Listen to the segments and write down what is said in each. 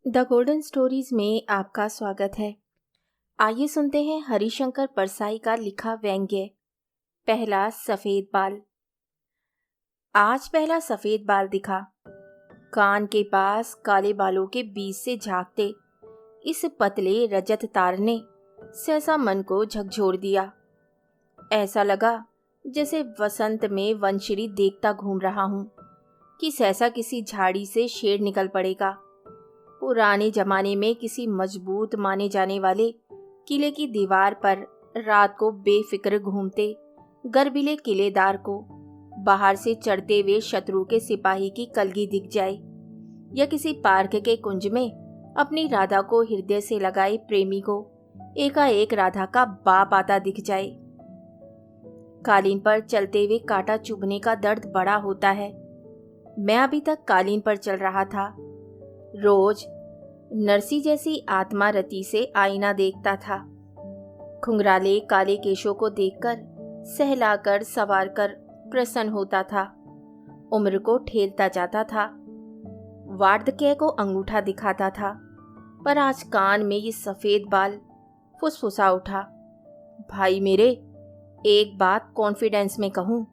The golden stories में आपका स्वागत है। आइए सुनते हैं हरिशंकर परसाई का लिखा व्यंग्य पहला सफेद बाल। आज पहला सफेद बाल दिखा। कान के पास काले बालों के बीच से झांकते इस पतले रजत तार ने सहसा मन को झकझोर दिया। ऐसा लगा जैसे वसंत में वनश्री देखता घूम रहा हूं कि सहसा किसी झाड़ी से शेर निकल पड़ेगा। पुराने जमाने में किसी मजबूत माने जाने वाले किले की दीवार पर रात को बेफिक्र घूमते गर्विले किलेदार को बाहर से चढ़ते हुए शत्रु के सिपाही की कलगी दिख जाए, या किसी पार्क के कुंज में अपनी राधा को हृदय से लगाए प्रेमी को एकाएक राधा का बाप आता दिख जाए। कालीन पर चलते हुए कांटा चुभने का दर्द बड़ा होता है। मैं अभी तक कालीन पर चल रहा था। रोज नरसी जैसी आत्मा रति से आईना देखता था। खुंगराले काले केशों को देखकर सहलाकर संवारकर प्रसन्न होता था। उम्र को ठेलता जाता था। वार्धक्य को अंगूठा दिखाता था। पर आज कान में ये सफेद बाल फुसफुसा उठा। भाई मेरे, एक बात कॉन्फिडेंस में कहूं,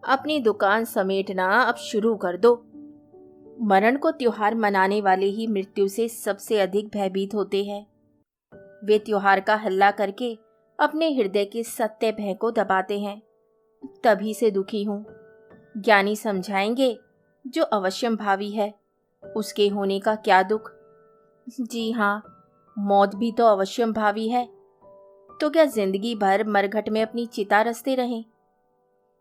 अपनी दुकान समेटना अब शुरू कर दो। मरण को त्योहार मनाने वाले ही मृत्यु से सबसे अधिक भयभीत होते हैं। वे त्योहार का हल्ला करके अपने हृदय के सत्य भय को दबाते हैं। तभी से दुखी हूं। ज्ञानी समझाएंगे जो अवश्यम भावी है उसके होने का क्या दुख। जी हाँ, मौत भी तो अवश्यम भावी है। तो क्या जिंदगी भर मरघट में अपनी चिता रचते रहें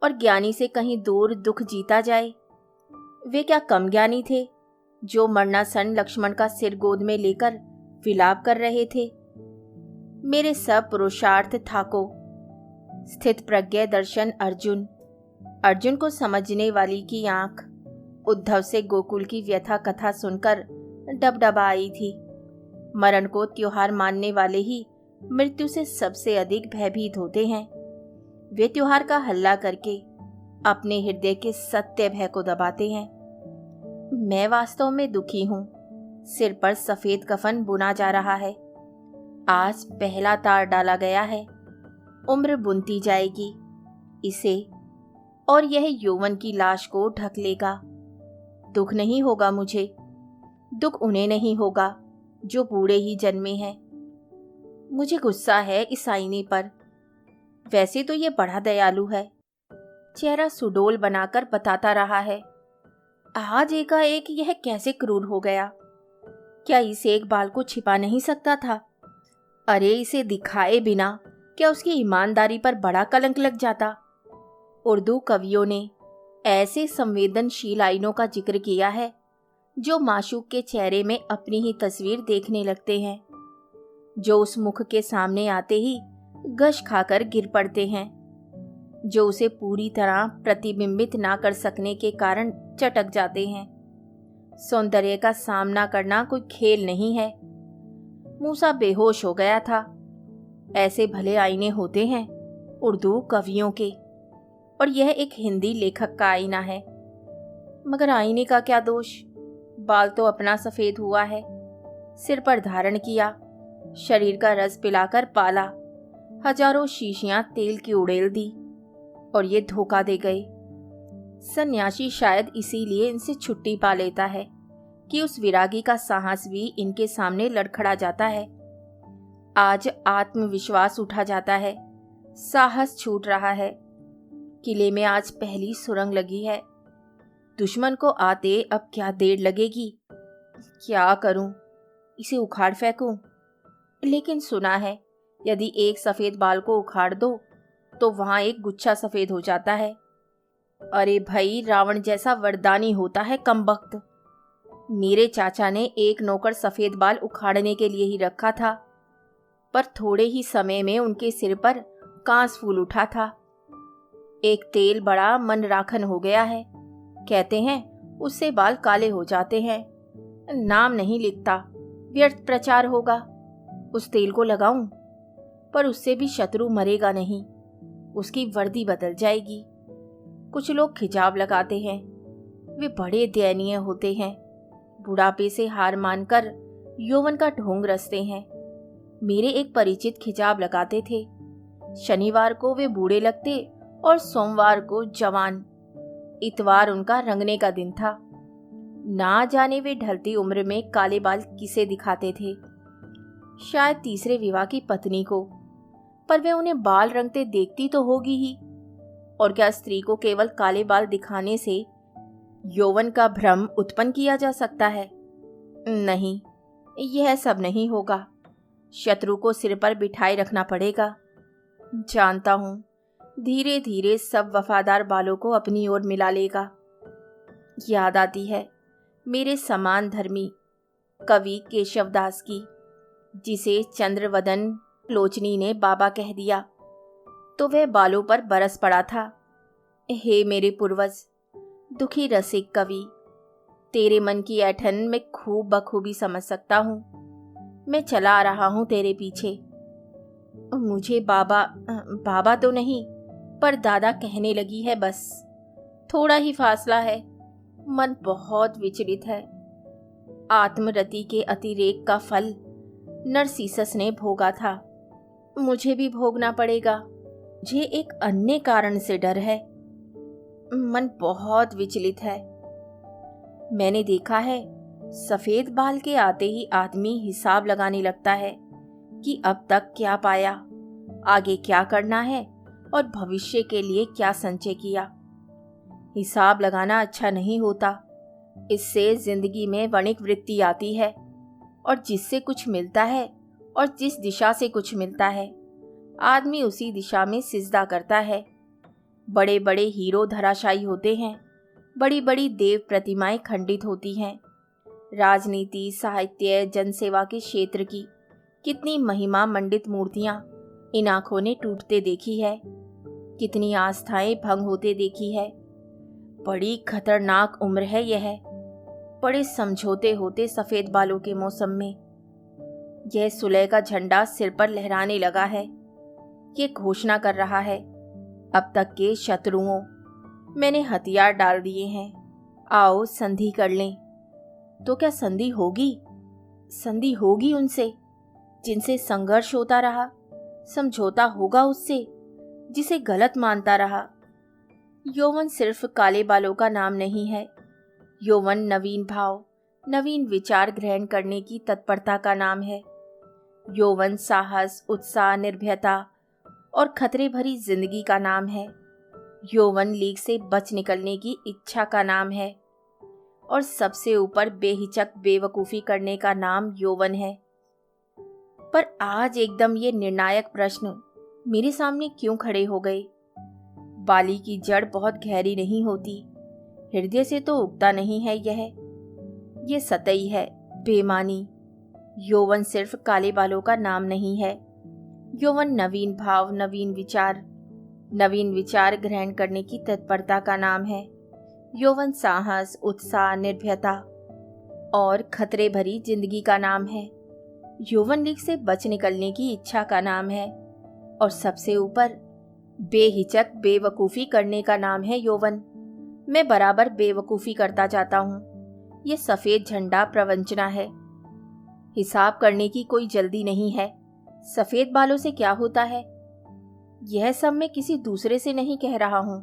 और ज्ञानी से कहीं दूर दुख जीता जाए। वे क्या कम ज्ञानी थे जो मरणासन लक्ष्मण का सिर गोद में लेकर विलाप कर रहे थे। मेरे सब पुरुषार्थ ठाको। स्थित प्रज्ञ दर्शन अर्जुन को समझने वाली की आंख उद्धव से गोकुल की व्यथा कथा सुनकर डबडबा आई थी। मरण को त्योहार मानने वाले ही मृत्यु से सबसे अधिक भयभीत होते हैं। वे त्योहार का हल्ला करके अपने हृदय के सत्य भय को दबाते हैं। मैं वास्तव में दुखी हूं। सिर पर सफेद कफन बुना जा रहा है। आज पहला तार डाला गया है। उम्र बुनती जाएगी इसे, और यह यौवन की लाश को ढक लेगा। दुख नहीं होगा मुझे, दुख उन्हें नहीं होगा जो बूढ़े ही जन्मे हैं। मुझे गुस्सा है इस आईने पर। वैसे तो ये बड़ा दयालु है। चेहरा सुडोल बनाकर बताता रहा है। आज एकाएक यह कैसे क्रूर हो गया। क्या इस एक बाल को छिपा नहीं सकता था? अरे इसे दिखाए बिना क्या उसकी ईमानदारी पर बड़ा कलंक लग जाता। उर्दू कवियों ने ऐसे संवेदनशील आईनों का जिक्र किया है जो माशूक के चेहरे में अपनी ही तस्वीर देखने लगते हैं, जो उस मुख के सामने आते ही गश खाकर गिर पड़ते हैं, जो उसे पूरी तरह प्रतिबिंबित ना कर सकने के कारण चटक जाते हैं। सौंदर्य का सामना करना कोई खेल नहीं है। मूसा बेहोश हो गया था। ऐसे भले आईने होते हैं उर्दू कवियों के, और यह एक हिंदी लेखक का आईना है। मगर आईने का क्या दोष? बाल तो अपना सफेद हुआ है। सिर पर धारण किया, शरीर का रस पिलाकर पाला, हजारों शीशियां तेल की उड़ेल दी, और ये धोखा दे गए। सन्यासी शायद इसीलिए इनसे छुट्टी पा लेता है कि उस विरागी का साहस भी इनके सामने लड़खड़ा जाता है। आज आत्मविश्वास उठा जाता है, साहस छूट रहा है। किले में आज पहली सुरंग लगी है। दुश्मन को आते अब क्या देर लगेगी। क्या करूं? इसे उखाड़ फेंकूं? लेकिन सुना है यदि एक सफेद बाल को उखाड़ दो तो वहां एक गुच्छा सफेद हो जाता है। अरे भाई, रावण जैसा वरदानी होता है कमबख्त। मेरे चाचा ने एक नौकर सफेद बाल उखाड़ने के लिए ही रखा था, पर थोड़े ही समय में उनके सिर पर कांस फूल उठा था। एक तेल बड़ा मन राखन हो गया है। कहते हैं उससे बाल काले हो जाते हैं। नाम नहीं लिखता, व्यर्थ प्रचार होगा। उस तेल को लगाऊं, पर उससे भी शत्रु मरेगा नहीं, उसकी वर्दी बदल जाएगी। कुछ लोग खिजाव लगाते हैं। वे बड़े दयनीय होते हैं। बुढ़ापे से हार मानकर यौवन का ढोंग रचते हैं। मेरे एक परिचित खिजाब लगाते थे। शनिवार को वे बूढ़े लगते और सोमवार को जवान। इतवार उनका रंगने का दिन था। ना जाने वे ढलती उम्र में काले बाल किसे दिखाते थे। शायद तीसरे विवाह की पत्नी को, पर वे उन्हें बाल रंगते देखती तो होगी ही। और क्या स्त्री को केवल काले बाल दिखाने से यौवन का भ्रम उत्पन्न किया जा सकता है? नहीं, यह सब नहीं होगा। शत्रु को सिर पर बिठाए रखना पड़ेगा। जानता हूं, धीरे धीरे सब वफादार बालों को अपनी ओर मिला लेगा। याद आती है मेरे समान धर्मी कवि केशवदास की, जिसे चंद्रवदन लोचनी ने बाबा कह दिया, तो वह बालों पर बरस पड़ा था। हे मेरे पूर्वज, दुखी रसिक कवि, तेरे मन की ऐंठन मैं खूब बखूबी समझ सकता हूँ। मैं चला आ रहा हूँ तेरे पीछे। मुझे बाबा तो नहीं, पर दादा कहने लगी है बस। थोड़ा ही फासला है। मन बहुत विचलित है। आत्मरति के अतिरेक का फल नरसिसस ने भोगा था। मुझे भी भोगना पड़ेगा। मुझे एक अन्य कारण से डर है। मन बहुत विचलित है। मैंने देखा है, सफेद बाल के आते ही आदमी हिसाब लगाने लगता है कि अब तक क्या पाया, आगे क्या करना है और भविष्य के लिए क्या संचय किया। हिसाब लगाना अच्छा नहीं होता। इससे जिंदगी में वणिक वृत्ति आती है, और जिससे कुछ मिलता है और जिस दिशा से कुछ मिलता है, आदमी उसी दिशा में सिजदा करता है। बड़े बड़े हीरो धराशायी होते हैं। बड़ी बड़ी देव प्रतिमाएं खंडित होती हैं। राजनीति, साहित्य, जनसेवा के क्षेत्र की कितनी महिमा मंडित मूर्तियां इन आंखों ने टूटते देखी है। कितनी आस्थाएं भंग होते देखी है। बड़ी खतरनाक उम्र है यह। बड़े समझौते होते सफेद बालों के मौसम में। यह सुलह का झंडा सिर पर लहराने लगा है। ये घोषणा कर रहा है, अब तक के शत्रुओं, मैंने हथियार डाल दिए हैं, आओ संधि कर लें। तो क्या संधि होगी? संधि होगी उनसे जिनसे संघर्ष होता रहा। समझौता होगा उससे जिसे गलत मानता रहा। यौवन सिर्फ काले बालों का नाम नहीं है। यौवन नवीन भाव, नवीन विचार ग्रहण करने की तत्परता का नाम है। यौवन साहस, उत्साह, निर्भयता और खतरे भरी जिंदगी का नाम है। यौवन लीक से बच निकलने की इच्छा का नाम है। और सबसे ऊपर बेहिचक बेवकूफ़ी करने का नाम यौवन है। पर आज एकदम ये निर्णायक प्रश्न मेरे सामने क्यों खड़े हो गए? बाली की जड़ बहुत गहरी नहीं होती। हृदय से तो उगता नहीं है ये सतही है, बेमानी। यौवन सिर्फ काले बालों का नाम नहीं है। यौवन नवीन भाव, नवीन विचार ग्रहण करने की तत्परता का नाम है। यौवन साहस, उत्साह, निर्भयता और खतरे भरी जिंदगी का नाम है। यौवन लीक से बच निकलने की इच्छा का नाम है। और सबसे ऊपर बेहिचक बेवकूफ़ी करने का नाम है यौवन। मैं बराबर बेवकूफ़ी करता जाता हूँ। ये सफ़ेद झंडा प्रवंचना है। हिसाब करने की कोई जल्दी नहीं है। सफ़ेद बालों से क्या होता है? यह सब मैं किसी दूसरे से नहीं कह रहा हूँ,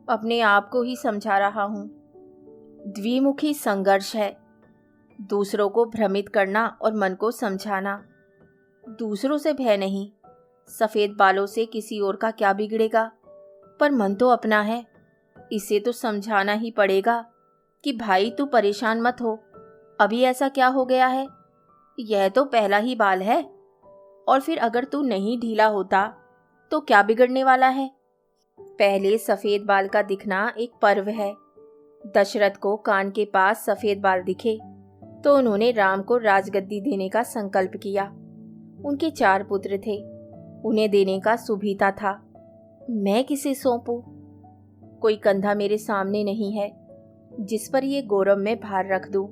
अपने आप को ही समझा रहा हूँ। द्विमुखी संघर्ष है। दूसरों को भ्रमित करना और मन को समझाना। दूसरों से भय नहीं। सफ़ेद बालों से किसी और का क्या बिगड़ेगा? पर मन तो अपना है। इसे तो समझाना ही पड़ेगा कि भाई तू परेशान मत हो। अभी ऐसा क्या हो गया है? यह तो पहला ही बाल है। और फिर अगर तू नहीं ढीला होता तो क्या बिगड़ने वाला है? पहले सफ़ेद बाल का दिखना एक पर्व है। दशरथ को कान के पास सफ़ेद बाल दिखे तो उन्होंने राम को राजगद्दी देने का संकल्प किया। उनके 4 पुत्र थे। उन्हें देने का सुभीता था। मैं किसे सौंपूं? कोई कंधा मेरे सामने नहीं है जिस पर ये गौरव में भार रख दूं।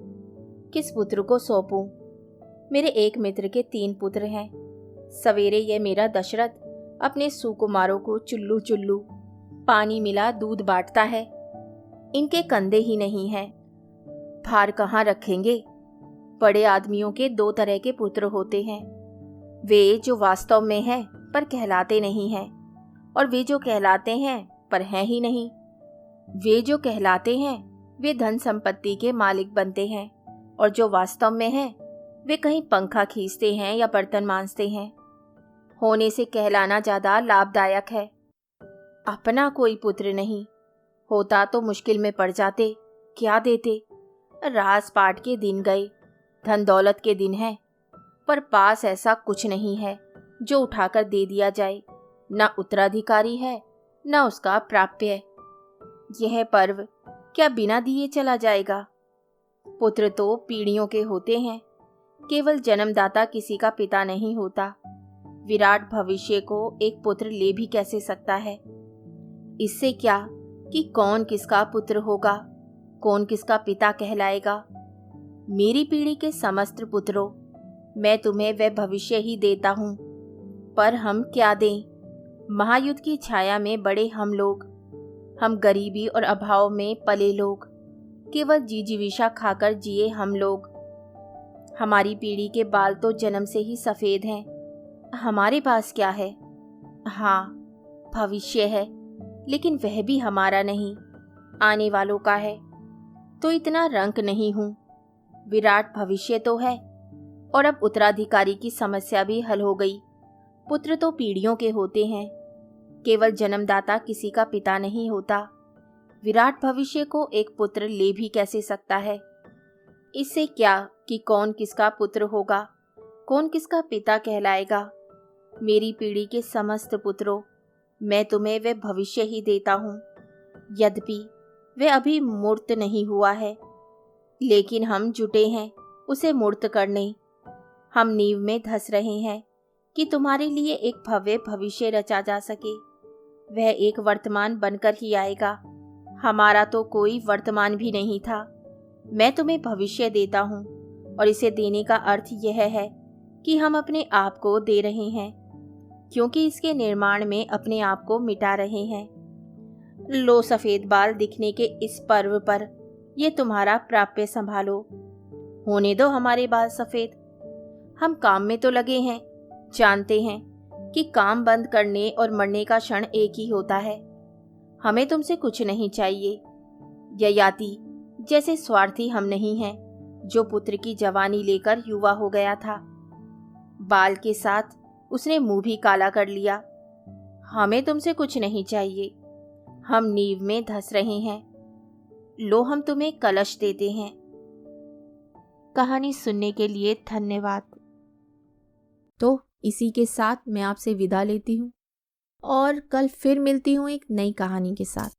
किस पुत्र को सौंपूं? मेरे एक मित्र के 3 पुत्र हैं। सवेरे यह मेरा दशरथ अपने सुकुमारों को चुल्लू चुल्लू पानी मिला दूध बांटता है। इनके कंधे ही नहीं हैं। भार कहाँ रखेंगे? बड़े आदमियों के दो तरह के पुत्र होते हैं, वे जो वास्तव में हैं पर कहलाते नहीं हैं, और वे जो कहलाते हैं पर हैं ही नहीं। वे जो कहलाते हैं वे धन संपत्ति के मालिक बनते हैं, और जो वास्तव में हैं वे कहीं पंखा खींचते हैं या बर्तन मांजते हैं। होने से कहलाना ज्यादा लाभदायक है। अपना कोई पुत्र नहीं होता तो मुश्किल में पड़ जाते, क्या देते। राज पाट के दिन गए, धन दौलत के दिन है, पर पास ऐसा कुछ नहीं है जो उठाकर दे दिया जाए। न उत्तराधिकारी है न उसका प्राप्य। यह पर्व क्या बिना दिए चला जाएगा? पुत्र तो पीढ़ियों के होते हैं, केवल जन्मदाता किसी का पिता नहीं होता। विराट भविष्य को एक पुत्र ले भी कैसे सकता है? इससे क्या कि कौन किसका पुत्र होगा, कौन किसका पिता कहलाएगा। मेरी पीढ़ी के समस्त पुत्रों, मैं तुम्हें वह भविष्य ही देता हूँ, पर हम क्या दें? महायुद्ध की छाया में बड़े हम लोग, हम गरीबी और अभाव में पले लोग, केवल जीविका खाकर जिए हम लोग। हमारी पीढ़ी के बाल तो जन्म से ही सफेद हैं। हमारे पास क्या है? हाँ, भविष्य है, लेकिन वह भी हमारा नहीं, आने वालों का है। तो इतना रंक नहीं हूँ। विराट भविष्य तो है, और अब उत्तराधिकारी की समस्या भी हल हो गई। पुत्र तो पीढ़ियों के होते हैं, केवल जन्मदाता किसी का पिता नहीं होता। विराट भविष्य को एक पुत्र ले भी कैसे सकता है? इससे क्या कि कौन किसका पुत्र होगा, कौन किसका पिता कहलाएगा। मेरी पीढ़ी के समस्त पुत्रों, मैं तुम्हें वह भविष्य ही देता हूँ। यद्यपि वह अभी मूर्त नहीं हुआ है, लेकिन हम जुटे हैं उसे मूर्त करने। हम नींव में धंस रहे हैं कि तुम्हारे लिए एक भव्य भविष्य रचा जा सके। वह एक वर्तमान बनकर ही आएगा। हमारा तो कोई वर्तमान भी नहीं था। मैं तुम्हें भविष्य देता हूँ, और इसे देने का अर्थ यह है कि हम अपने आप को दे रहे हैं, क्योंकि इसके निर्माण में अपने आप को मिटा रहे हैं। लो सफेद बाल दिखने के इस पर्व पर ये तुम्हारा प्राप्य संभालो। होने दो हमारे बाल सफेद। हम काम में तो लगे हैं, जानते हैं कि काम बंद करने और मरने का क्षण एक ही होता है। हमें तुमसे कुछ नहीं चाहिए। ययाति जैसे स्वार्थी हम नहीं हैं, जो पुत्र की जवानी लेकर युवा हो गया था। बाल के साथ उसने मुंह भी काला कर लिया। हमें तुमसे कुछ नहीं चाहिए। हम नींव में धंस रहे हैं। लो हम तुम्हें कलश देते हैं। कहानी सुनने के लिए धन्यवाद। तो इसी के साथ मैं आपसे विदा लेती हूँ, और कल फिर मिलती हूँ एक नई कहानी के साथ।